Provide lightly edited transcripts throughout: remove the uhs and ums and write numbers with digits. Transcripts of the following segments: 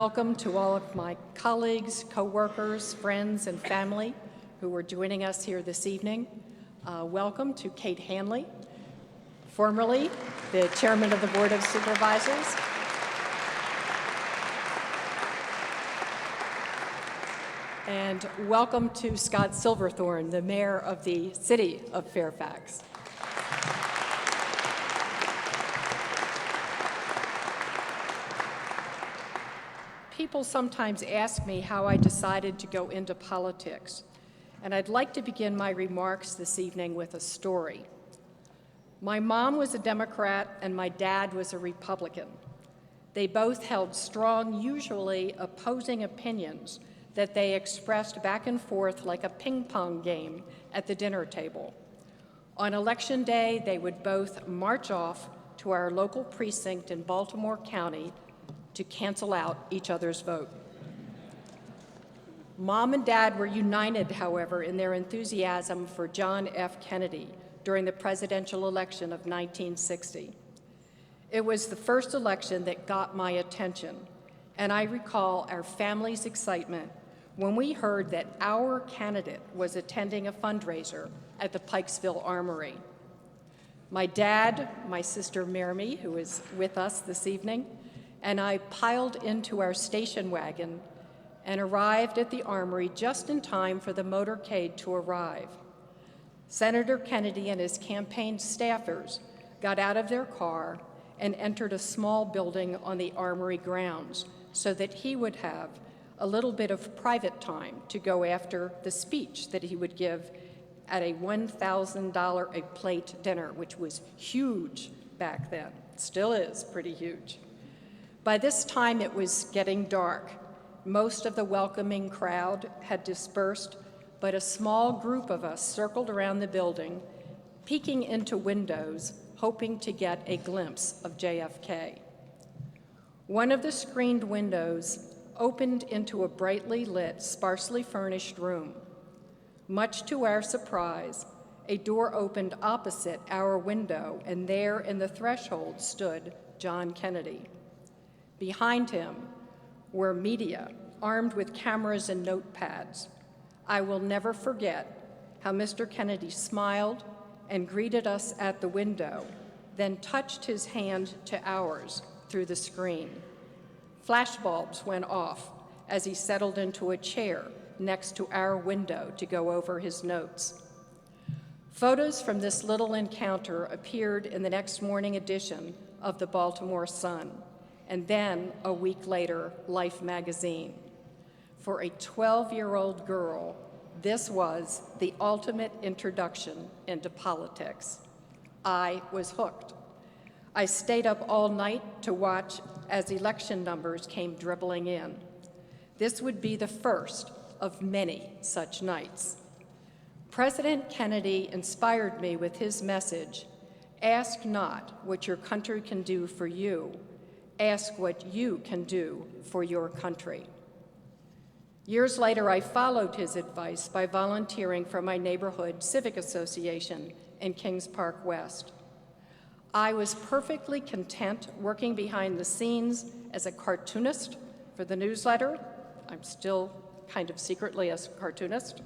Welcome to all of my colleagues, co-workers, friends, and family who are joining us here this evening. Welcome to Kate Hanley, formerly the chairman of the Board of Supervisors. And welcome to Scott Silverthorne, the mayor of the city of Fairfax. People sometimes ask me how I decided to go into politics, and I'd like to begin my remarks this evening with a story. My mom was a Democrat and my dad was a Republican. They both held strong, usually opposing opinions that they expressed back and forth like a ping pong game at the dinner table. On election day, they would both march off to our local precinct in Baltimore County to cancel out each other's vote. Mom and Dad were united, however, in their enthusiasm for John F. Kennedy during the presidential election of 1960. It was the first election that got my attention, and I recall our family's excitement when we heard that our candidate was attending a fundraiser at the Pikesville Armory. My dad, my sister Mary, who is with us this evening, and I piled into our station wagon and arrived at the Armory just in time for the motorcade to arrive. Senator Kennedy and his campaign staffers got out of their car and entered a small building on the Armory grounds so that he would have a little bit of private time to go after the speech that he would give at a $1,000 a plate dinner, which was huge back then. Still is pretty huge. By this time, it was getting dark. Most of the welcoming crowd had dispersed, but a small group of us circled around the building, peeking into windows, hoping to get a glimpse of JFK. One of the screened windows opened into a brightly lit, sparsely furnished room. Much to our surprise, a door opened opposite our window, and there in the threshold stood John Kennedy. Behind him were media, armed with cameras and notepads. I will never forget how Mr. Kennedy smiled and greeted us at the window, then touched his hand to ours through the screen. Flashbulbs went off as he settled into a chair next to our window to go over his notes. Photos from this little encounter appeared in the next morning edition of the Baltimore Sun, and then, a week later, Life magazine. For a 12-year-old girl, this was the ultimate introduction into politics. I was hooked. I stayed up all night to watch as election numbers came dribbling in. This would be the first of many such nights. President Kennedy inspired me with his message, "Ask not what your country can do for you, ask what you can do for your country." Years later, I followed his advice by volunteering for my neighborhood civic association in Kings Park West. I was perfectly content working behind the scenes as a cartoonist for the newsletter. I'm still kind of secretly a cartoonist,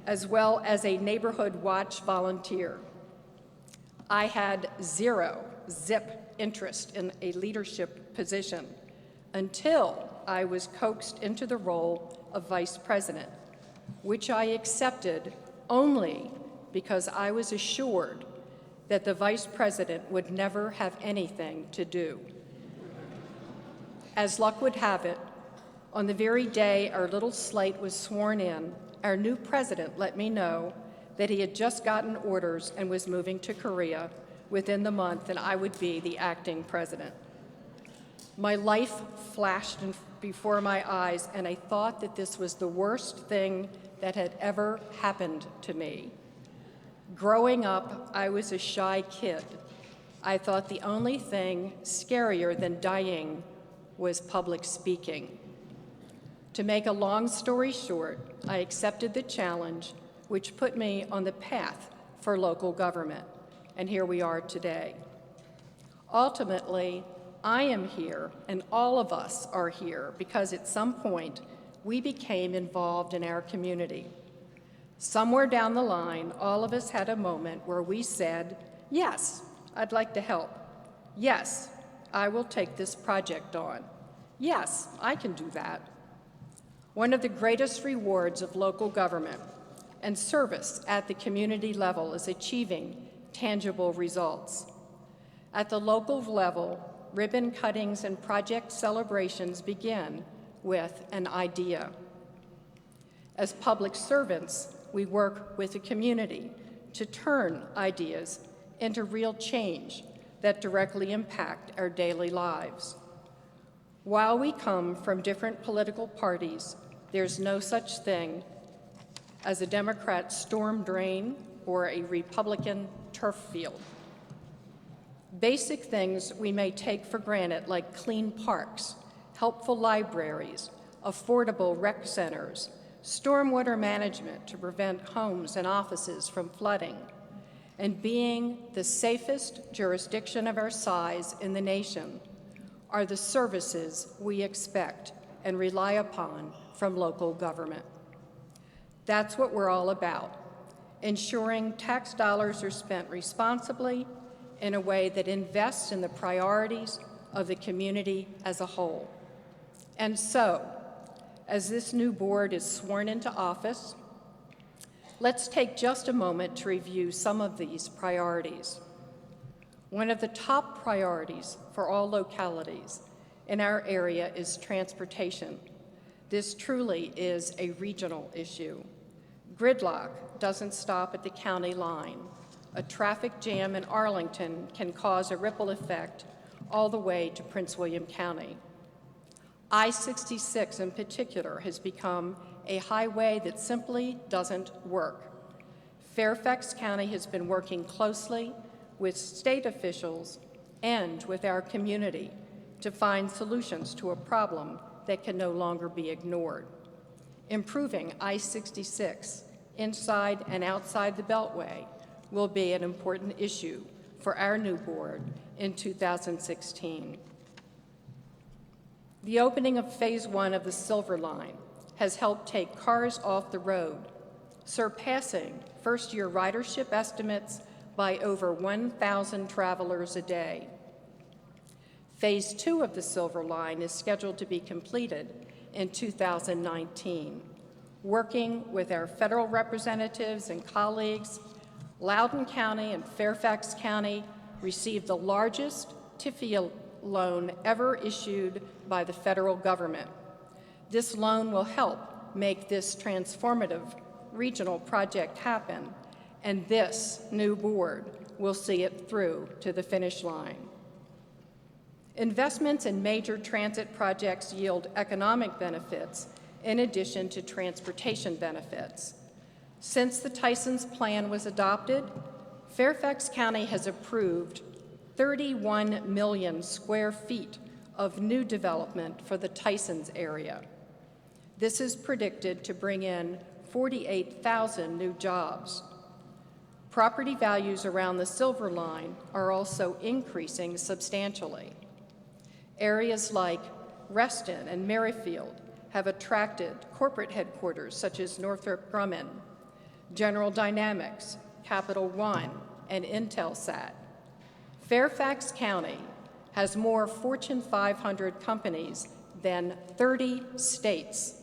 as well as a neighborhood watch volunteer. I had zero interest in a leadership position until I was coaxed into the role of vice president, which I accepted only because I was assured that the vice president would never have anything to do. As luck would have it, on the very day our little slate was sworn in, our new president let me know that he had just gotten orders and was moving to Korea within the month, and I would be the acting president. My life flashed before my eyes, and I thought that this was the worst thing that had ever happened to me. Growing up, I was a shy kid. I thought the only thing scarier than dying was public speaking. To make a long story short, I accepted the challenge, which put me on the path for local government. And here we are today. Ultimately, I am here, and all of us are here, because at some point we became involved in our community. Somewhere down the line, all of us had a moment where we said, yes, I'd like to help. Yes, I will take this project on. Yes, I can do that. One of the greatest rewards of local government and service at the community level is achieving tangible results. At the local level, ribbon cuttings and project celebrations begin with an idea. As public servants, we work with the community to turn ideas into real change that directly impact our daily lives. While we come from different political parties, there's no such thing as a Democrat storm drain or a Republican turf field. Basic things we may take for granted, like clean parks, helpful libraries, affordable rec centers, stormwater management to prevent homes and offices from flooding, and being the safest jurisdiction of our size in the nation, are the services we expect and rely upon from local government. That's what we're all about, ensuring tax dollars are spent responsibly in a way that invests in the priorities of the community as a whole. And so, as this new board is sworn into office, let's take just a moment to review some of these priorities. One of the top priorities for all localities in our area is transportation. This truly is a regional issue. Gridlock doesn't stop at the county line. A traffic jam in Arlington can cause a ripple effect all the way to Prince William County. I-66 in particular has become a highway that simply doesn't work. Fairfax County has been working closely with state officials and with our community to find solutions to a problem that can no longer be ignored. Improving I-66 inside and outside the Beltway will be an important issue for our new board in 2016. The opening of Phase 1 of the Silver Line has helped take cars off the road, surpassing first-year ridership estimates by over 1,000 travelers a day. Phase 2 of the Silver Line is scheduled to be completed in 2019. Working with our federal representatives and colleagues, Loudoun County and Fairfax County received the largest TIFIA loan ever issued by the federal government. This loan will help make this transformative regional project happen, and this new board will see it through to the finish line. Investments in major transit projects yield economic benefits in addition to transportation benefits. Since the Tysons Plan was adopted, Fairfax County has approved 31 million square feet of new development for the Tysons area. This is predicted to bring in 48,000 new jobs. Property values around the Silver Line are also increasing substantially. Areas like Reston and Merrifield have attracted corporate headquarters such as Northrop Grumman, General Dynamics, Capital One, and Intelsat. Fairfax County has more Fortune 500 companies than 30 states.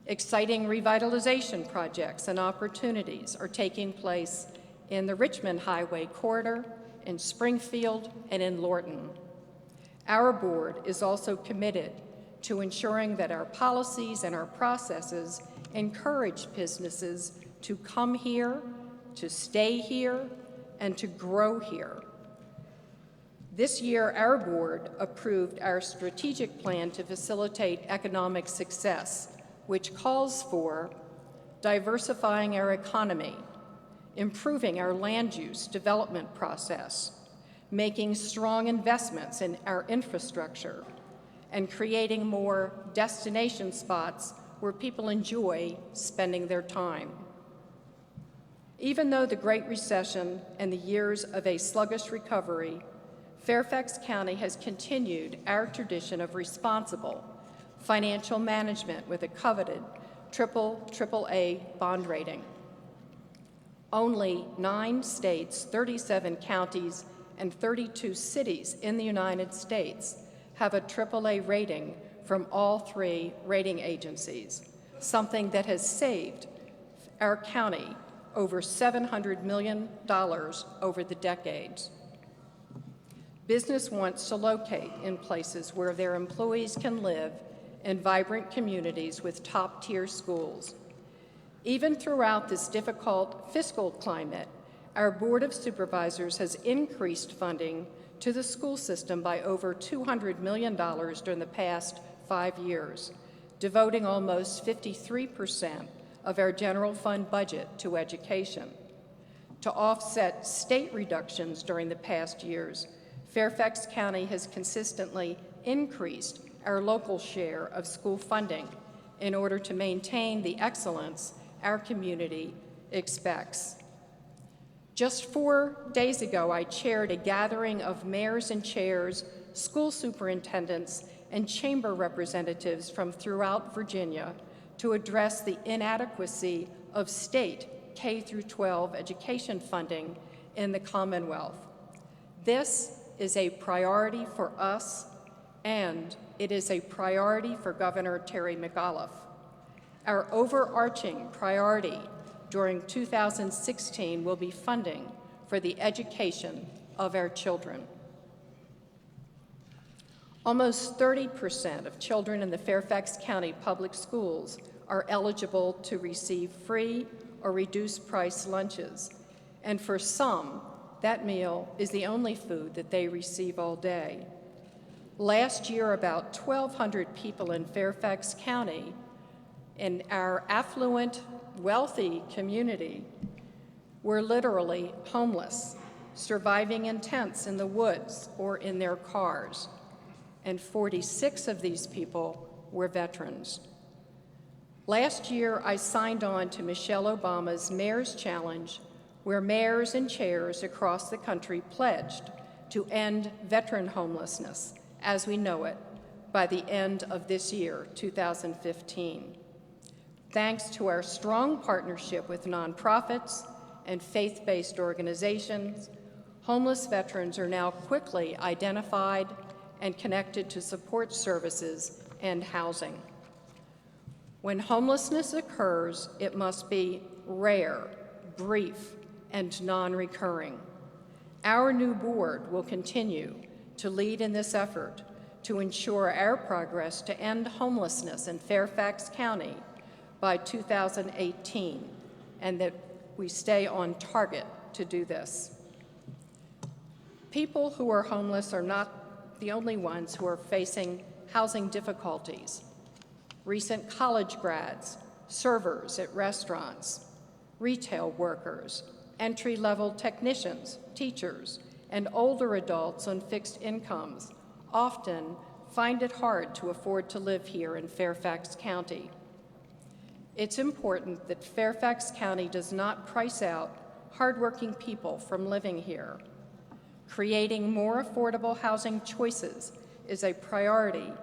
Exciting revitalization projects and opportunities are taking place in the Richmond Highway corridor, in Springfield, and in Lorton. Our board is also committed to ensuring that our policies and our processes encourage businesses to come here, to stay here, and to grow here. This year, our board approved our strategic plan to facilitate economic success, which calls for diversifying our economy, improving our land use development process, making strong investments in our infrastructure, and creating more destination spots where people enjoy spending their time. Even though the Great Recession and the years of a sluggish recovery Fairfax County has continued our tradition of responsible financial management with a coveted AAA bond rating. Only 9 states, 37 counties, and 32 cities in the United States have a AAA rating from all 3 rating agencies, something that has saved our county over $700 million over the decades. Business wants to locate in places where their employees can live in vibrant communities with top-tier schools. Even throughout this difficult fiscal climate, our Board of Supervisors has increased funding to the school system by over $200 million during the past 5 years, devoting almost 53% of our general fund budget to education. To offset state reductions during the past years, Fairfax County has consistently increased our local share of school funding in order to maintain the excellence our community expects. Just 4 days ago, I chaired a gathering of mayors and chairs, school superintendents, and chamber representatives from throughout Virginia to address the inadequacy of state K-12 education funding in the Commonwealth. This is a priority for us, and it is a priority for Governor Terry McAuliffe. Our overarching priority during 2016 will be funding for the education of our children. Almost 30% of children in the Fairfax County public schools are eligible to receive free or reduced price lunches, and for some, that meal is the only food that they receive all day. Last year, about 1,200 people in Fairfax County, in our affluent, wealthy community, were literally homeless, surviving in tents in the woods or in their cars, and 46 of these people were veterans. Last year, I signed on to Michelle Obama's Mayor's Challenge, where mayors and chairs across the country pledged to end veteran homelessness as we know it by the end of this year, 2015. Thanks to our strong partnership with nonprofits and faith-based organizations, homeless veterans are now quickly identified and connected to support services and housing. When homelessness occurs, it must be rare, brief, and non-recurring. Our new board will continue to lead in this effort to ensure our progress to end homelessness in Fairfax County by 2018, and that we stay on target to do this. People who are homeless are not the only ones who are facing housing difficulties. Recent college grads, servers at restaurants, retail workers, entry-level technicians, teachers, and older adults on fixed incomes often find it hard to afford to live here in Fairfax County. It's important that Fairfax County does not price out hardworking people from living here. Creating more affordable housing choices is a priority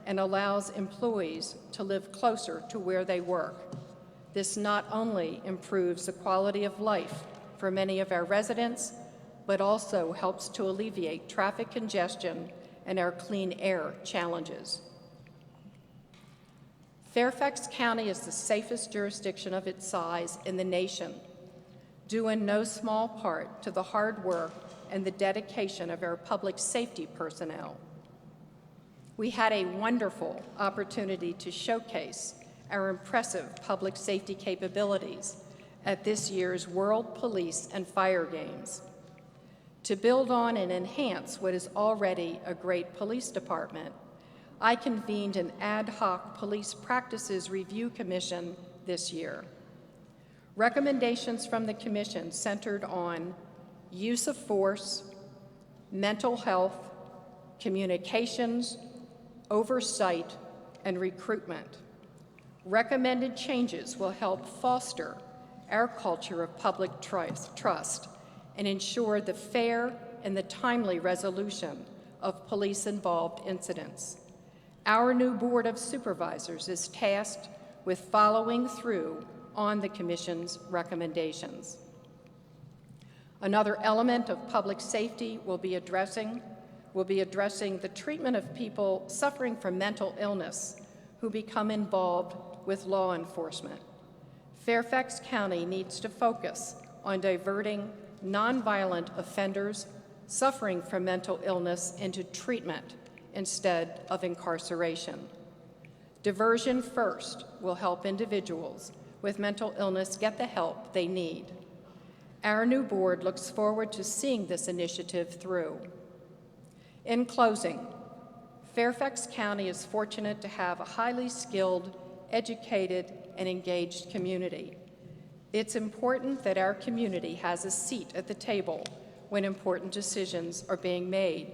and allows employees to live closer to where they work. This not only improves the quality of life for many of our residents, but also helps to alleviate traffic congestion and our clean air challenges. Fairfax County is the safest jurisdiction of its size in the nation, due in no small part to the hard work and the dedication of our public safety personnel. We had a wonderful opportunity to showcase our impressive public safety capabilities at this year's World Police and Fire Games. To build on and enhance what is already a great police department, I convened an ad hoc police practices review commission this year. Recommendations from the commission centered on use of force, mental health, communications, oversight, and recruitment. Recommended changes will help foster our culture of public trust and ensure the fair in the timely resolution of police-involved incidents. Our new Board of Supervisors is tasked with following through on the Commission's recommendations. Another element of public safety will be addressing the treatment of people suffering from mental illness who become involved with law enforcement. Fairfax County needs to focus on diverting nonviolent offenders suffering from mental illness into treatment instead of incarceration. Diversion first will help individuals with mental illness get the help they need. Our new board looks forward to seeing this initiative through. In closing, Fairfax County is fortunate to have a highly skilled, educated, and engaged community. It's important that our community has a seat at the table when important decisions are being made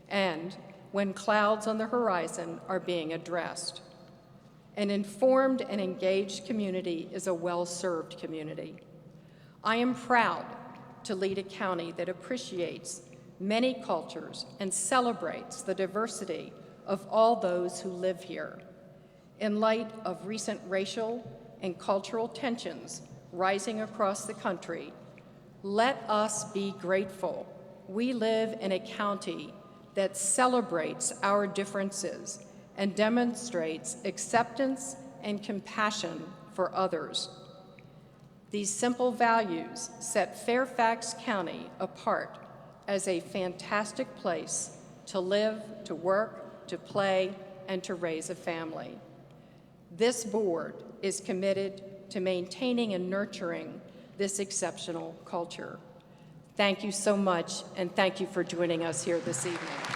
and when clouds on the horizon are being addressed. An informed and engaged community is a well-served community. I am proud to lead a county that appreciates many cultures and celebrates the diversity of all those who live here. In light of recent racial and cultural tensions rising across the country, let us be grateful we live in a county that celebrates our differences and demonstrates acceptance and compassion for others. These simple values set Fairfax County apart as a fantastic place to live, to work, to play, and to raise a family. This board is committed to maintaining and nurturing this exceptional culture. Thank you so much, and thank you for joining us here this evening.